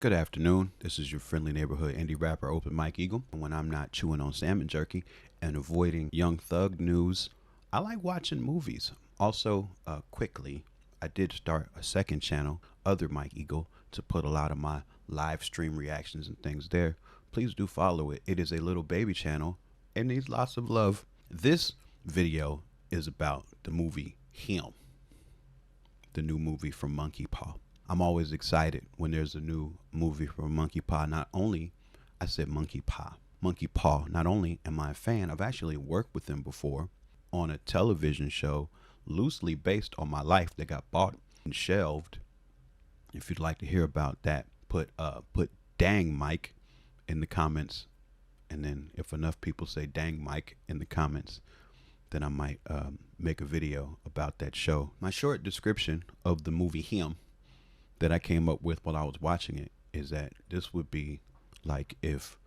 Good afternoon. This is your friendly neighborhood indie rapper, Open Mike Eagle. And when I'm not chewing on salmon jerky and avoiding Young Thug news, I like watching movies. Also, quickly, I did start a second channel, Other Mike Eagle, to put a lot of my live stream reactions and things there. Please do follow it. It is a little baby channel and needs lots of love. This video is about the movie Him, the new movie from Monkey Paw. I'm always excited when there's a new movie from Monkey Paw. Not only, I said Monkey Paw, Monkey Paw. Not only am I a fan, I've actually worked with them before on a television show loosely based on my life that got bought and shelved. If you'd like to hear about that, put dang Mike in the comments, and then if enough people say dang Mike in the comments, then I might make a video about that show. My short description of the movie Him that I came up with while I was watching it is that this would be like if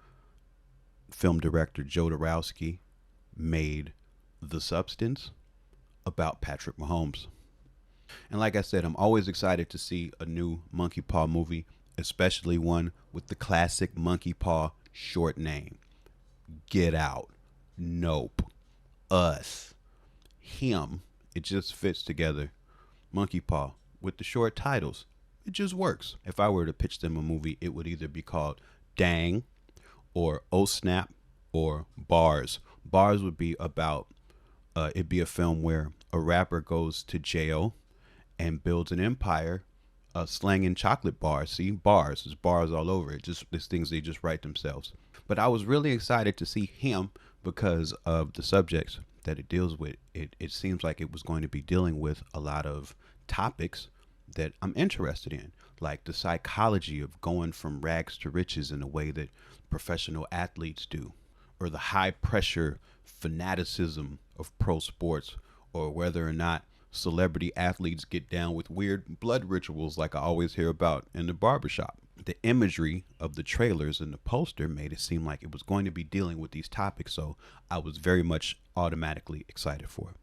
film director Joe Dorowski made The Substance about Patrick Mahomes. And like I said, I'm always excited to see a new Monkey Paw movie, especially one with the classic Monkey Paw short name. Get Out, Nope, Us, Him. It just fits together. Monkey Paw with the short titles. It just works. If I were to pitch them a movie, it would either be called Dang or Oh Snap or Bars. Bars would be about, it'd be a film where a rapper goes to jail and builds an empire slanging chocolate bars. See, bars. There's bars all over it. Just these things they just write themselves. But I was really excited to see Him because of the subjects that it deals with. It seems like it was going to be dealing with a lot of topics that I'm interested in, like the psychology of going from rags to riches in a way that professional athletes do, or the high pressure fanaticism of pro sports, or whether or not celebrity athletes get down with weird blood rituals like I always hear about in the barbershop. The imagery of the trailers and the poster made it seem like it was going to be dealing with these topics, so I was very much automatically excited for it.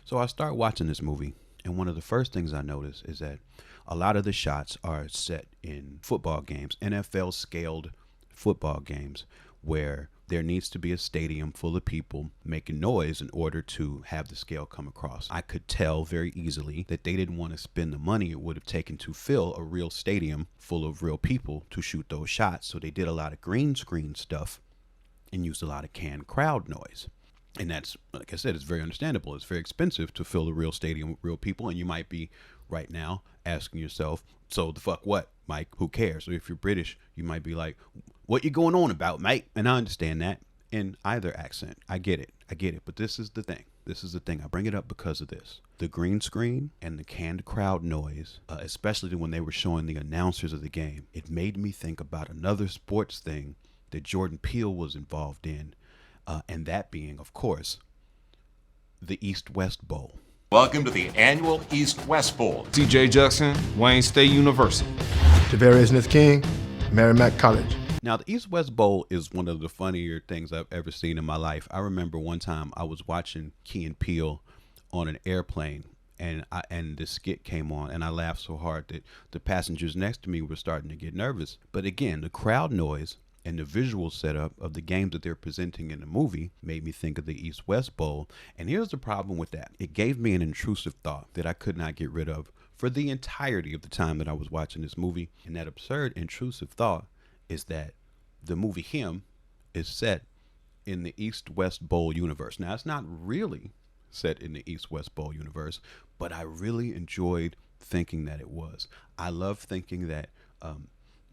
So I start watching this movie, and one of the first things I notice is that a lot of the shots are set in football games, NFL scaled football games, where there needs to be a stadium full of people making noise in order to have the scale come across. I could tell very easily that they didn't want to spend the money it would have taken to fill a real stadium full of real people to shoot those shots. So they did a lot of green screen stuff and used a lot of canned crowd noise. And that's, like I said, it's very understandable. It's very expensive to fill a real stadium with real people. And you might be right now asking yourself, so the fuck what, Mike? Who cares? Or if you're British, you might be like, what you going on about, mate? And I understand that in either accent. I get it. But this is the thing. I bring it up because of this. The green screen and the canned crowd noise, especially when they were showing the announcers of the game, it made me think about another sports thing that Jordan Peele was involved in. And that being, of course, the East-West Bowl. Welcome to the annual East-West Bowl. C.J. Jackson, Wayne State University. Javarius Smith King, Merrimack College. Now, the East-West Bowl is one of the funnier things I've ever seen in my life. I remember one time I was watching Key and Peele on an airplane, and the skit came on, and I laughed so hard that the passengers next to me were starting to get nervous. But again, the crowd noise and the visual setup of the games that they're presenting in the movie made me think of the East-West Bowl. And here's the problem with that. It gave me an intrusive thought that I could not get rid of for the entirety of the time that I was watching this movie. And that absurd intrusive thought is that the movie Him is set in the East-West Bowl universe. Now, it's not really set in the East-West Bowl universe, but I really enjoyed thinking that it was. I love thinking that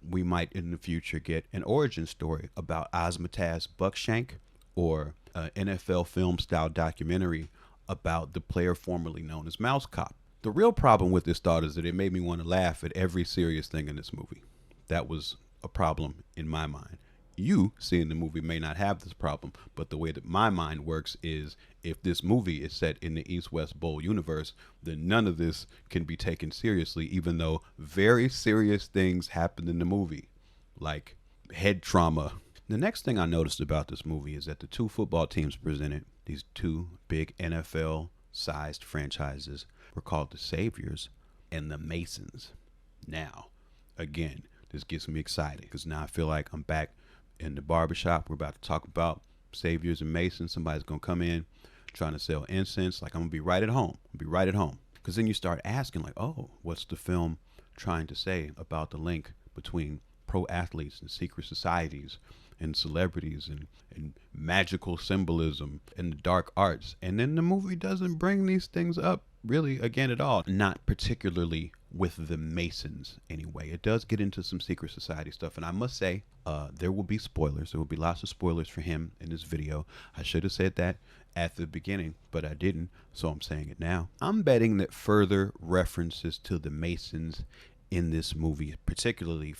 we might in the future get an origin story about Osmataz Buckshank, or an NFL film style documentary about the player formerly known as Mouse Cop. The real problem with this thought is that it made me want to laugh at every serious thing in this movie. That was a problem in my mind. You seeing the movie may not have this problem, but the way that my mind works is if this movie is set in the East-West Bowl universe, then none of this can be taken seriously, even though very serious things happen in the movie, like head trauma. The next thing I noticed about this movie is that the two football teams presented, these two big NFL-sized franchises, were called the Saviors and the Masons. Now, again, This gets me excited because now I feel like I'm back in the barbershop. We're about to talk about saviors and masons. Somebody's going to come in trying to sell incense. Like, I'm going to be right at home. Because then you start asking, like, oh, what's the film trying to say about the link between pro athletes and secret societies and celebrities and magical symbolism and the dark arts? And then the movie doesn't bring these things up really again at all. Not particularly with the Masons anyway. It does get into some secret society stuff. And I must say, there will be spoilers. There will be lots of spoilers for him in this video. I should have said that at the beginning, but I didn't, so I'm saying it now. I'm betting that further references to the Masons in this movie, particularly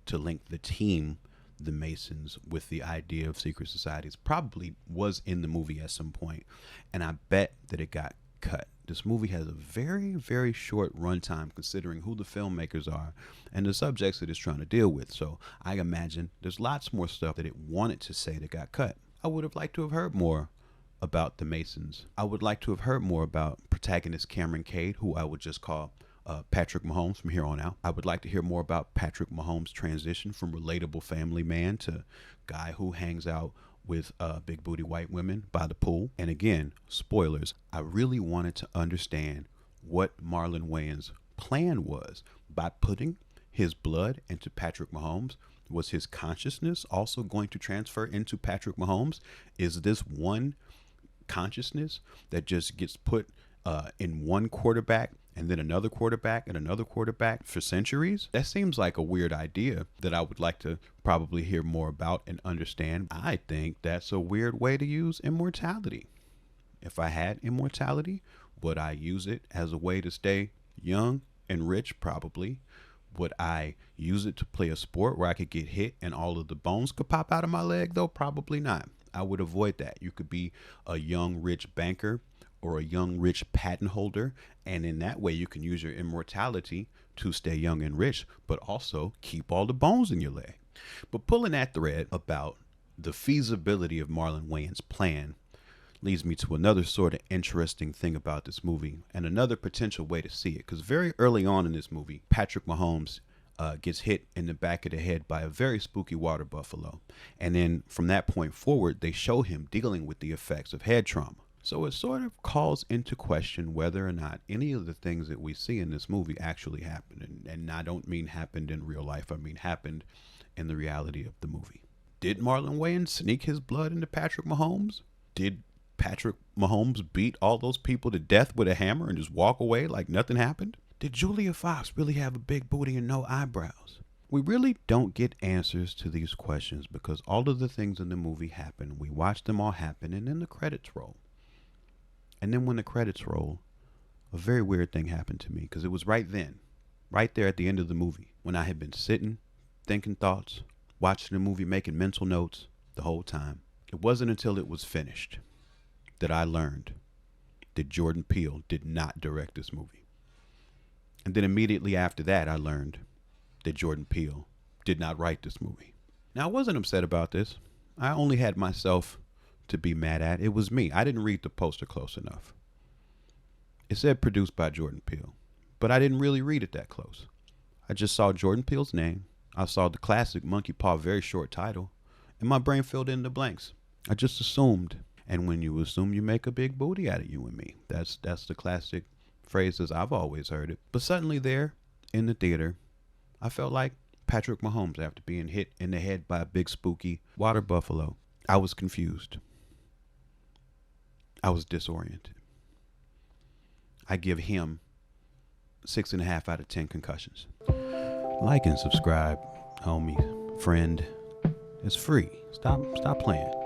to link the team, the Masons, with the idea of secret societies, probably was in the movie at some point, and I bet that it got cut. This movie has a very, very short runtime considering who the filmmakers are and the subjects that it's trying to deal with. So I imagine there's lots more stuff that it wanted to say that got cut. I would have liked to have heard more about the Masons. I would like to have heard more about protagonist Cameron Cade, who I would just call Patrick Mahomes from here on out. I would like to hear more about Patrick Mahomes' transition from relatable family man to guy who hangs out with big booty white women by the pool. And again, spoilers, I really wanted to understand what Marlon Wayans' plan was by putting his blood into Patrick Mahomes. Was his consciousness also going to transfer into Patrick Mahomes? Is this one consciousness that just gets put in one quarterback and then another quarterback and another quarterback for centuries? That seems like a weird idea that I would like to probably hear more about and understand. I think that's a weird way to use immortality. If I had immortality, would I use it as a way to stay young and rich? Probably. Would I use it to play a sport where I could get hit and all of the bones could pop out of my leg, though? Probably not. I would avoid that. You could be a young rich banker or a young rich patent holder, and in that way you can use your immortality to stay young and rich, but also keep all the bones in your leg. But pulling that thread about the feasibility of Marlon Wayans' plan leads me to another sort of interesting thing about this movie and another potential way to see it. Because very early on in this movie, Patrick Mahomes gets hit in the back of the head by a very spooky water buffalo. And then from that point forward, they show him dealing with the effects of head trauma. So it sort of calls into question whether or not any of the things that we see in this movie actually happened. And I don't mean happened in real life. I mean happened in the reality of the movie. Did Marlon Wayans sneak his blood into Patrick Mahomes? Did Patrick Mahomes beat all those people to death with a hammer and just walk away like nothing happened? Did Julia Fox really have a big booty and no eyebrows? We really don't get answers to these questions because all of the things in the movie happen. We watch them all happen and then the credits roll. And then when the credits roll, a very weird thing happened to me because it was right then, right there at the end of the movie, when I had been sitting, thinking thoughts, watching the movie, making mental notes the whole time. It wasn't until it was finished that I learned that Jordan Peele did not direct this movie. And then immediately after that, I learned that Jordan Peele did not write this movie. Now, I wasn't upset about this. I only had myself to be mad at. It was me. I didn't read the poster close enough. It said produced by Jordan Peele, but I didn't really read it that close. I just saw Jordan Peele's name. I saw the classic Monkey Paw very short title, and my brain filled in the blanks. I just assumed. And when you assume, you make a big booty out of you and me. That's the classic phrase as I've always heard it. But suddenly there in the theater, I felt like Patrick Mahomes after being hit in the head by a big spooky water buffalo. I was confused. I was disoriented. I give him 6.5 out of 10 concussions. Like and subscribe, homie, friend. It's free. Stop playing.